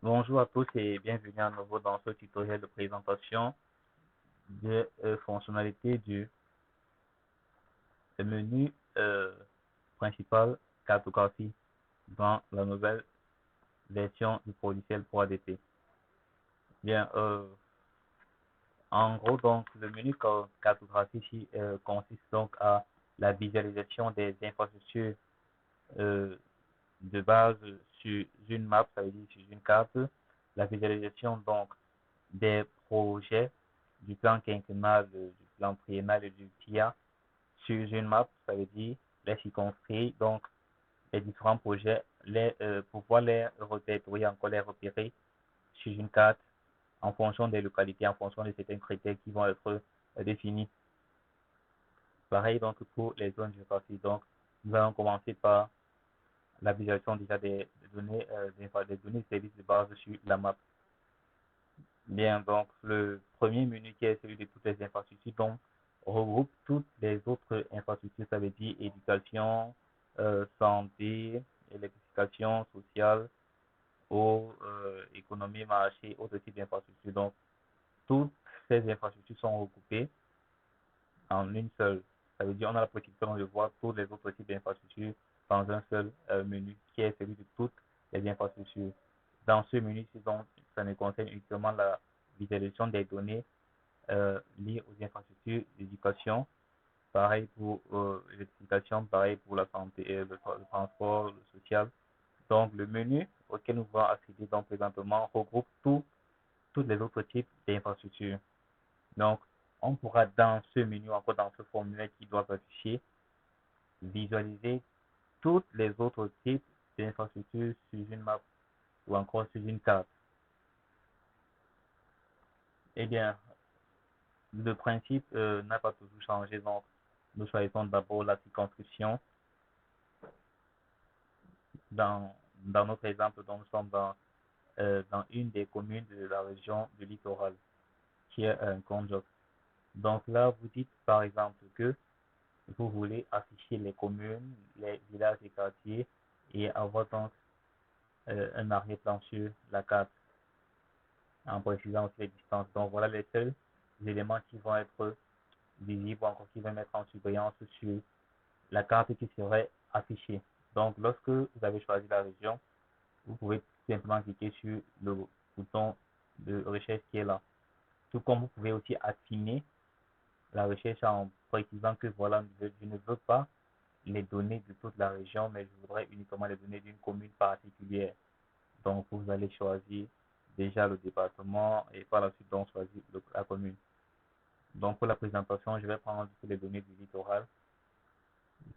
Bonjour à tous et bienvenue à nouveau dans ce tutoriel de présentation des fonctionnalités du menu principal cartographie dans la nouvelle version du logiciel pour ADT. Bien, en gros, donc, le menu cartographie ici consiste donc à la visualisation des infrastructures euh, de base sur une map, ça veut dire sur une carte, la visualisation donc des projets du plan quinquennal, du plan triennal et du TIA sur une map, ça veut dire les circonscrire, donc les différents projets, pouvoir les répertorier, encore les repérer sur une carte en fonction des localités, en fonction de certains critères qui vont être définis. Pareil donc pour les zones géographiques. Donc, nous allons commencer par la visualisation déjà des données, des données de services de base sur la map. Bien, donc le premier menu qui est celui de toutes les infrastructures, donc regroupe toutes les autres infrastructures, ça veut dire éducation, santé, électrification sociale, eau, économie, marché, autres types d'infrastructures. Donc toutes ces infrastructures sont regroupées en une seule. Ça veut dire on a la possibilité de voir tous les autres types d'infrastructures dans un seul menu qui est celui de toutes les infrastructures. Dans ce menu, donc, ça ne concerne uniquement la visualisation des données liées aux infrastructures d'éducation, pareil pour l'éducation, pareil pour la santé, le transport, le social. Donc, le menu auquel nous allons accéder donc présentement regroupe tous les autres types d'infrastructures. Donc, on pourra dans ce menu, encore dans ce formulaire qui doit s'afficher, visualiser tous les autres types d'infrastructures sur une map ou encore sur une carte. Eh bien, le principe n'a pas toujours changé, donc nous choisissons d'abord la circonscription. Dans notre exemple, donc, nous sommes dans une des communes de la région du littoral, qui est un Konjok. Donc là, vous dites par exemple que vous voulez afficher les communes, les villages et quartiers et avoir donc un arrière-plan sur la carte en précisant aussi les distances. Donc voilà les seuls éléments qui vont être visibles, encore qui vont mettre en surveillance sur la carte qui serait affichée. Donc lorsque vous avez choisi la région, vous pouvez tout simplement cliquer sur le bouton de recherche qui est là. Tout comme vous pouvez aussi affiner la recherche en précisant que voilà, je ne veux pas les données de toute la région, mais je voudrais uniquement les données d'une commune particulière. Donc, vous allez choisir déjà le département et par la suite, donc, choisir la commune. Donc, pour la présentation, je vais prendre les données du littoral,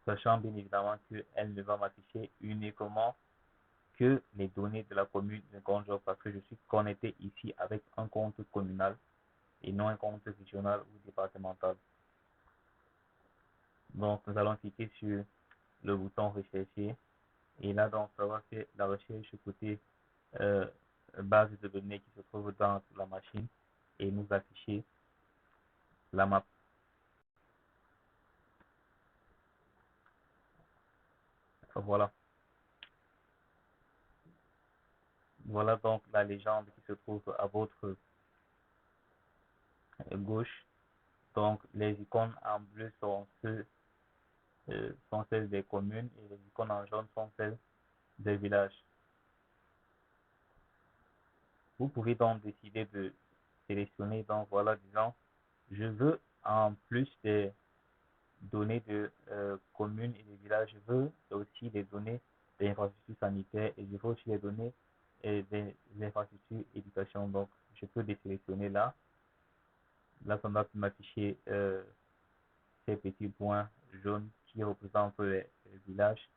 sachant bien évidemment qu'elle ne va m'afficher uniquement que les données de la commune de Gonjo parce que je suis connecté ici avec un compte communal et non un compte régional ou départemental. Donc, nous allons cliquer sur le bouton rechercher et là, donc, ça va faire la recherche côté euh, base de données qui se trouve dans la machine et nous afficher la map. Voilà. Voilà donc la légende qui se trouve à votre gauche. Donc, les icônes en bleu sont celles des communes et les icônes en jaune sont celles des villages. Vous pouvez donc décider de sélectionner, donc voilà, disons, je veux en plus des données de communes et des villages, je veux aussi des données des infrastructures sanitaires et je veux aussi les données des infrastructures éducation. Donc, je peux désélectionner là. Là, ça va m'afficher ces petits points jaunes qui représentent les villages.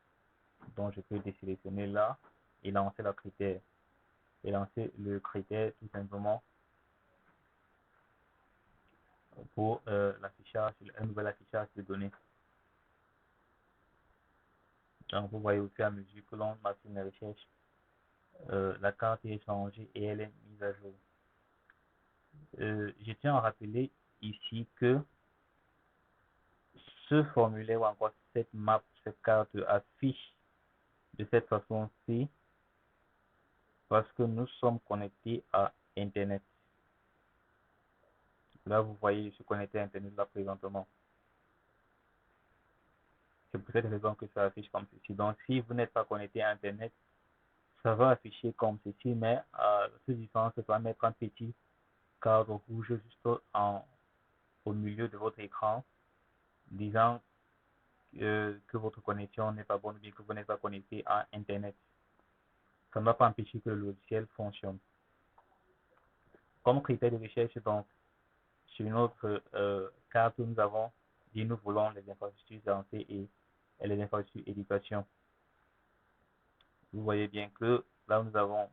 Donc, je peux désélectionner là et lancer le critère. Et lancer le critère tout simplement pour l'affichage, un nouvel affichage de données. Donc, vous voyez au fur et à mesure que l'on machine la recherche, la carte est changée et elle est mise à jour. Je tiens à rappeler ici que ce formulaire ou encore cette map, cette carte affiche de cette façon-ci Parce que nous sommes connectés à Internet. Là, vous voyez, je suis connecté à Internet là présentement. C'est pour cette raison que ça affiche comme ceci. Donc, si vous n'êtes pas connecté à Internet, ça va afficher comme ceci, mais cette différence, ça va mettre un petit cadre rouge juste au milieu de votre écran, disant que votre connexion n'est pas bonne ou bien que vous n'êtes pas connecté à Internet. Ça ne va pas empêcher que le logiciel fonctionne. Comme critère de recherche, donc, sur notre carte, nous avons dit nous voulons les infrastructures santé et les infrastructures éducation. Vous voyez bien que là, nous avons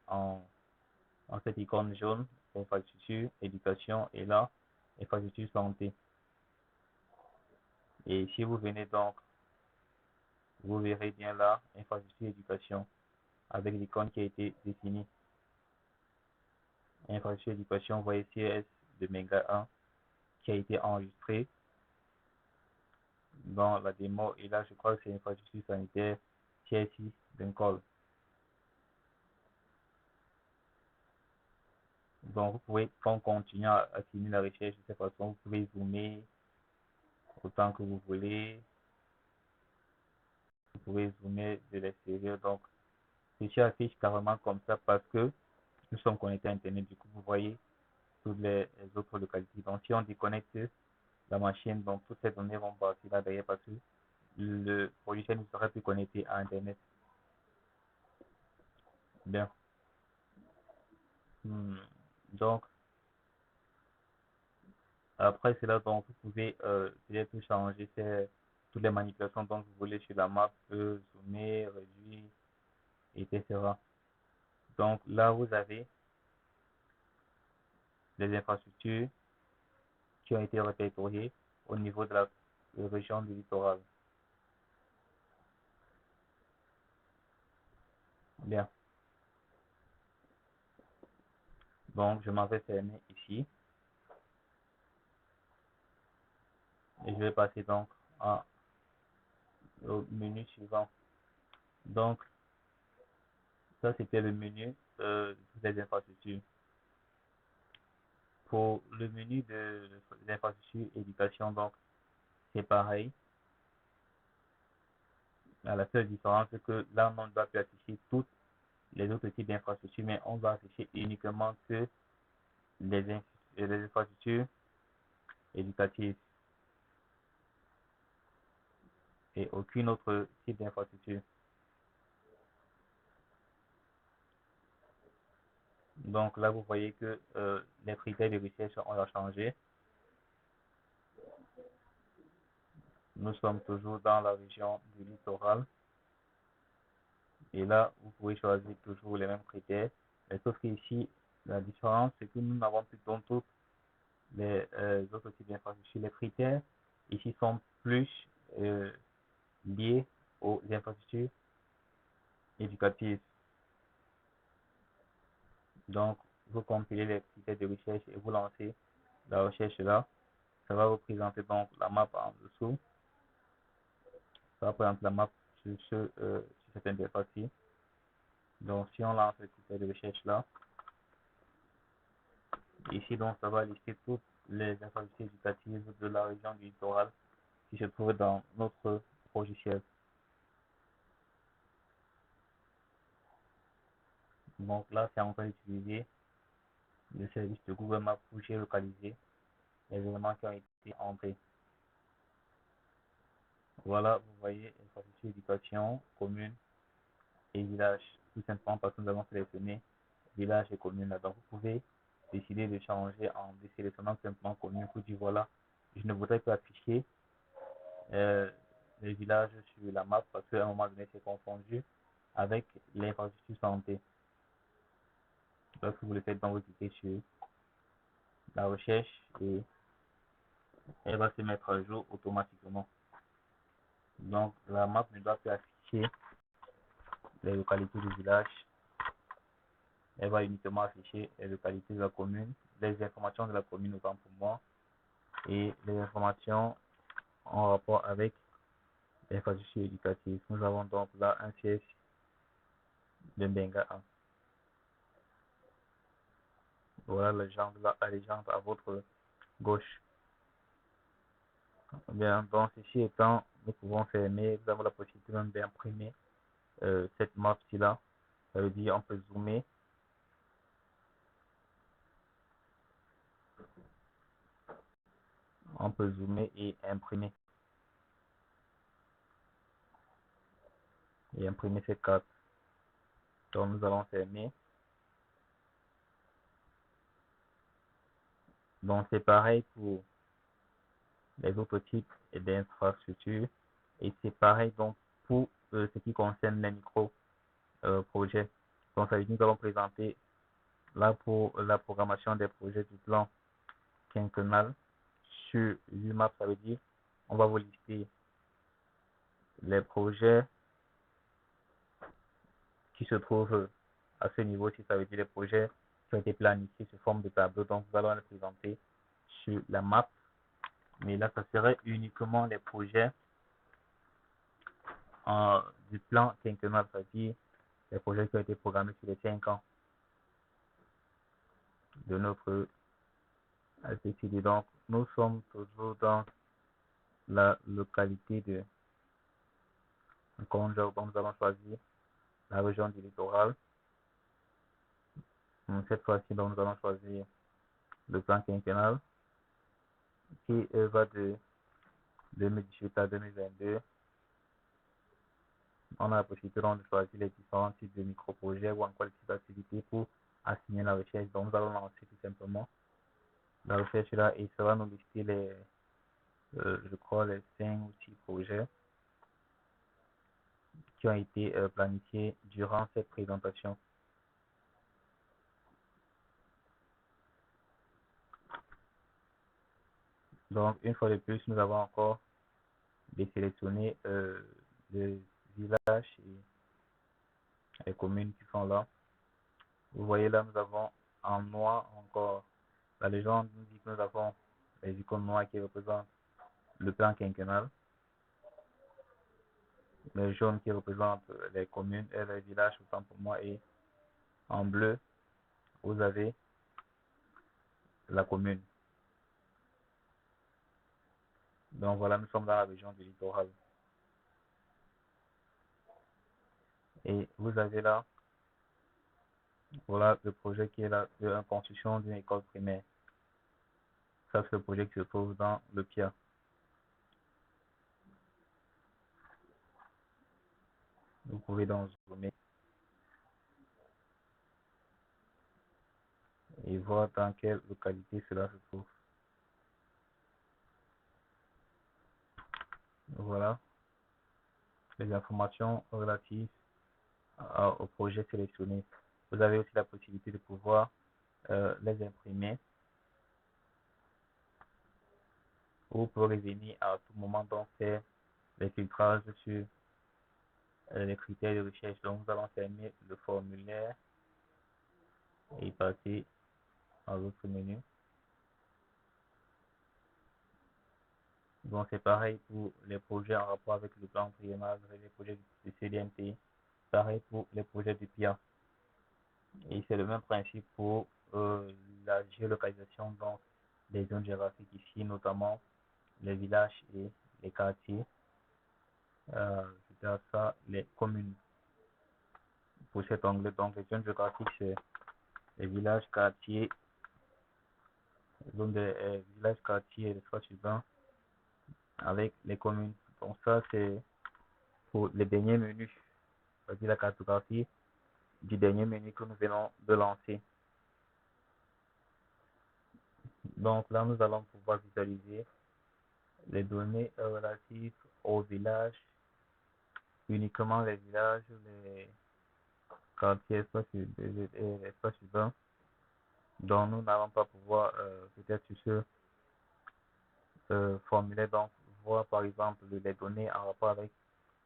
en, en cette icône jaune, infrastructure, éducation, et là, infrastructure santé. Et si vous venez donc, vous verrez bien là, infrastructure, éducation, avec l'icône qui a été définie. Infrastructure, éducation, vous voyez CS de Mega 1 qui a été enregistré dans la démo. Et là, je crois que c'est infrastructure sanitaire CSI d'un call. Donc, vous pouvez, quand continuer à finir la recherche de cette façon, vous pouvez zoomer autant que vous voulez. Vous pouvez zoomer de l'extérieur. Donc, ceci affiche carrément comme ça parce que nous sommes connectés à Internet. Du coup, vous voyez toutes les autres localités. Donc, si on déconnecte la machine, donc toutes ces données vont partir là derrière parce que le logiciel ne sera plus connecté à Internet. Bien. Donc, après cela, donc, vous pouvez peut-être changer toutes les manipulations dont vous voulez sur la map, zoomer, réduire, etc. Donc là, vous avez les infrastructures qui ont été répertoriées au niveau de la région du littoral. Bien. Donc, je m'en vais fermer ici et je vais passer donc au menu suivant. Donc, ça, c'était le menu des infrastructures. Pour le menu de l'infrastructure éducation, donc, c'est pareil. La seule différence, c'est que là, on ne doit plus afficher toutes les autres types d'infrastructures, mais on doit afficher uniquement que les infrastructures éducatives et aucune autre type d'infrastructure. Donc là, vous voyez que les critères de recherche ont changé. Nous sommes toujours dans la région du littoral. Et là, vous pouvez choisir toujours les mêmes critères. Mais sauf qu'ici, la différence, c'est que nous n'avons plus dans tous les autres types d'infrastructures. Les critères ici sont plus liés aux infrastructures éducatives. Donc, vous compilez les critères de recherche et vous lancez la recherche là. Ça va vous présenter donc la map en dessous. Ça va présenter la map sur cette interface-ci. Donc, si on lance le critère de recherche là, ici, donc, ça va lister toutes les infrastructures éducatives de la région du littoral qui se trouvent dans notre logiciel. Donc là, c'est en train d'utiliser le service de Google Maps pour géolocaliser les éléments qui ont été entrés. Voilà, vous voyez, infrastructure éducation, commune et village. Tout simplement parce que nous avons sélectionné village et commune là. Donc vous pouvez décider de changer en désélectionnant simplement commune pour dire voilà, je ne voudrais pas afficher euh, les villages sur la map parce qu'à un moment donné c'est confondu avec l'infrastructure santé. Lorsque vous le faites, donc vous cliquez sur la recherche et elle va se mettre à jour automatiquement. Donc la map ne doit plus afficher les localités du village, elle va uniquement afficher les localités de la commune, les informations de la commune autant pour moi et les informations en rapport avec l'infrastructure éducative. Nous avons donc là un siège de Benga 1. Voilà la légende à votre gauche. Bien, donc ceci étant, nous pouvons fermer, nous avons la possibilité même d'imprimer cette map-ci là. Ça veut dire on peut zoomer et imprimer cette carte. Donc nous allons fermer. Donc c'est pareil pour les autres types d'infrastructures et c'est pareil donc pour ce qui concerne les micro projets. Donc ça veut dire que nous allons présenter là pour la programmation des projets du plan quinquennal sur UMAP. Ça veut dire on va vous lister les projets qui se trouvent à ce niveau-ci. Ça veut dire les projets qui ont été planifiés sous forme de tableau. Donc nous allons les présenter sur la map, mais là ça serait uniquement les projets du plan quinquennal, c'est-à-dire les projets qui ont été programmés sur les 5 ans de notre ACCD. Donc, nous sommes toujours dans la localité de Konjo. Donc, nous allons choisir la région du littoral. Cette fois-ci, donc, nous allons choisir le plan quinquennal qui va de 2018 à 2022. On a la possibilité donc, de choisir les différents types de micro-projets ou encore les types d'activités pour assigner la recherche. Donc, nous allons lancer tout simplement la recherche là et ça va nous lister je crois, les 5 ou 6 projets qui ont été planifiés durant cette présentation. Donc, une fois de plus, nous avons encore désélectionné les villages et les communes qui sont là. Vous voyez là, nous avons en noir encore, la légende nous dit que nous avons les icônes noires qui représentent le plan quinquennal, les jaunes qui représentent les communes et les villages, autant pour moi, et en bleu, vous avez la commune. Donc voilà, nous sommes dans la région du littoral. Et vous avez là, voilà le projet qui est là de la construction d'une école primaire. Ça, c'est le projet qui se trouve dans le PIA. Vous pouvez donc zoomer et voir dans quelle localité cela se trouve. Voilà les informations relatives au projet sélectionné. Vous avez aussi la possibilité de pouvoir les imprimer ou vous pouvez revenir à tout moment donc faire les filtrages sur les critères de recherche. Donc nous allons fermer le formulaire et passer à l'autre menu. Donc c'est pareil pour les projets en rapport avec le plan triennal, les projets du CDMP, pareil pour les projets du PIA. Et c'est le même principe pour la géolocalisation donc des zones géographiques ici, notamment les villages et les quartiers. C'est ça, les communes. Pour cet onglet, donc les zones géographiques, c'est les villages, quartiers, zone des villages, quartiers et l'espace urbain avec les communes. Donc ça, c'est pour les derniers menus, c'est-à-dire la cartographie du dernier menu que nous venons de lancer. Donc là, nous allons pouvoir visualiser les données relatives aux villages, uniquement les villages, les quartiers, espaces urbains, dont nous n'allons pas pouvoir peut-être sur ce formulaire donc voir par exemple les données en rapport avec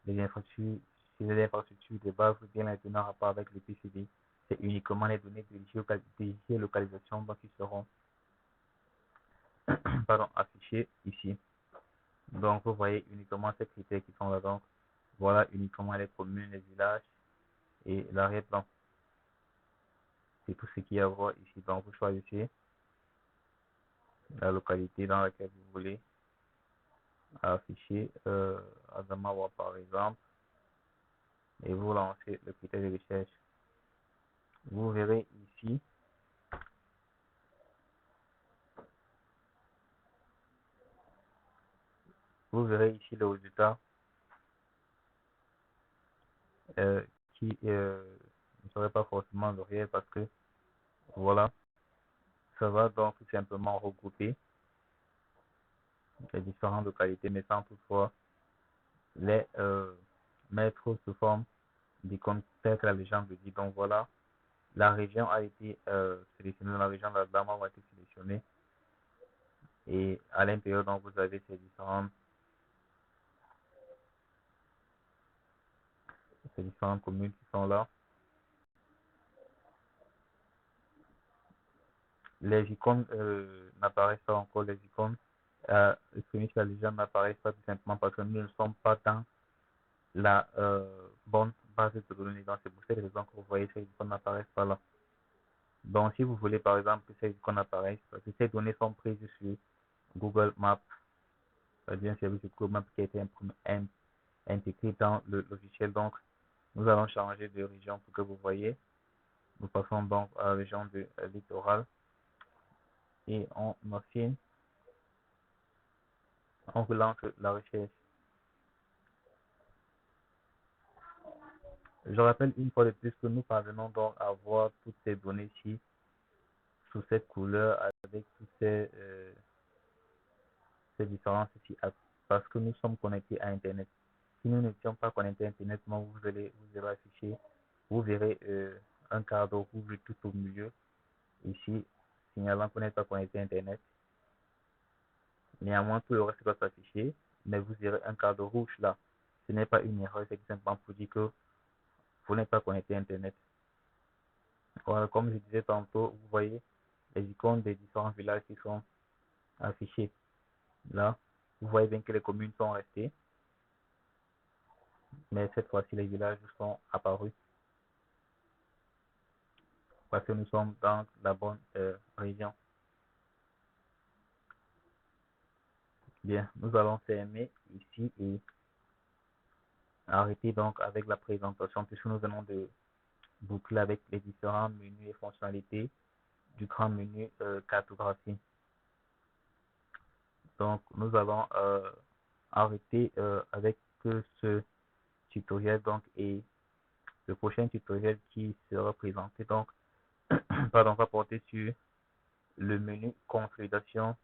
les infrastructures de base ou bien les données en rapport avec le PCD. C'est uniquement les données de géolocalisation donc qui seront pardon, affichées ici. Donc vous voyez uniquement ces critères qui sont là. Donc voilà uniquement les communes, les villages et l'arrière-plan. c'est tout ce qu'il y a à voir ici. Donc, vous choisissez la localité dans laquelle vous voulez afficher Adamawa par exemple, et vous lancez le critère de recherche. Vous verrez ici, le résultat euh, qui ne serait pas forcément le réel parce que voilà, ça va donc tout simplement regrouper les différentes localités, mais sans toutefois les mettre sous forme d'icônes telles que la légende le dit. Donc voilà, la région a été sélectionnée, la région d'Adama a été sélectionnée, et à l'intérieur donc vous avez ces différentes communes qui sont là. Les icônes n'apparaissent pas encore, les icônes exprimées sur la légende n'apparaissent pas tout simplement parce que nous ne sommes pas dans la bonne base de données. Donc c'est pour cette raison que vous voyez ces icônes n'apparaissent pas là. Donc si vous voulez par exemple que ces icônes apparaissent, parce que ces données sont prises sur Google Maps, c'est-à-dire un service de Google Maps qui a été intégré dans le logiciel. Donc nous allons changer de région pour que vous voyez. Nous passons donc à la région de littoral et on affine, on relance la recherche. Je rappelle une fois de plus que nous parvenons donc à voir toutes ces données-ci sous cette couleur avec toutes ces différences ici parce que nous sommes connectés à Internet. Si nous n'étions pas connectés à Internet, vous allez afficher, vous verrez un cadre rouge tout au milieu ici, signalant qu'on n'est pas connecté à Internet. Néanmoins, tout le reste va s'afficher, mais vous verrez un cadre rouge là. Ce n'est pas une erreur, c'est simplement pour dire que vous n'êtes pas connecté à Internet. Voilà, comme je disais tantôt, vous voyez les icônes des différents villages qui sont affichés. Là, vous voyez bien que les communes sont restées, mais cette fois-ci, les villages sont apparus parce que nous sommes dans la bonne région. Bien, nous allons fermer ici et arrêter donc avec la présentation puisque nous venons de boucler avec les différents menus et fonctionnalités du grand menu cartographie. Donc, nous allons arrêter avec ce tutoriel donc et le prochain tutoriel qui sera présenté donc pardon, va porter sur le menu consolidation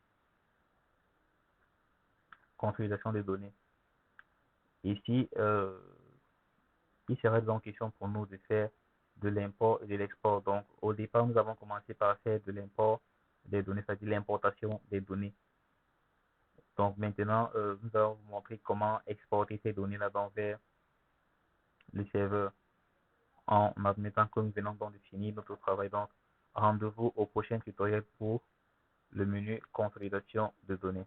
des données. Ici, il serait donc question pour nous de faire de l'import et de l'export. Donc, au départ, nous avons commencé par faire de l'import des données, c'est-à-dire l'importation des données. Donc, maintenant, nous allons vous montrer comment exporter ces données-là vers le serveur en admettant que nous venons donc de finir notre travail. Donc, rendez-vous au prochain tutoriel pour le menu consolidation de données.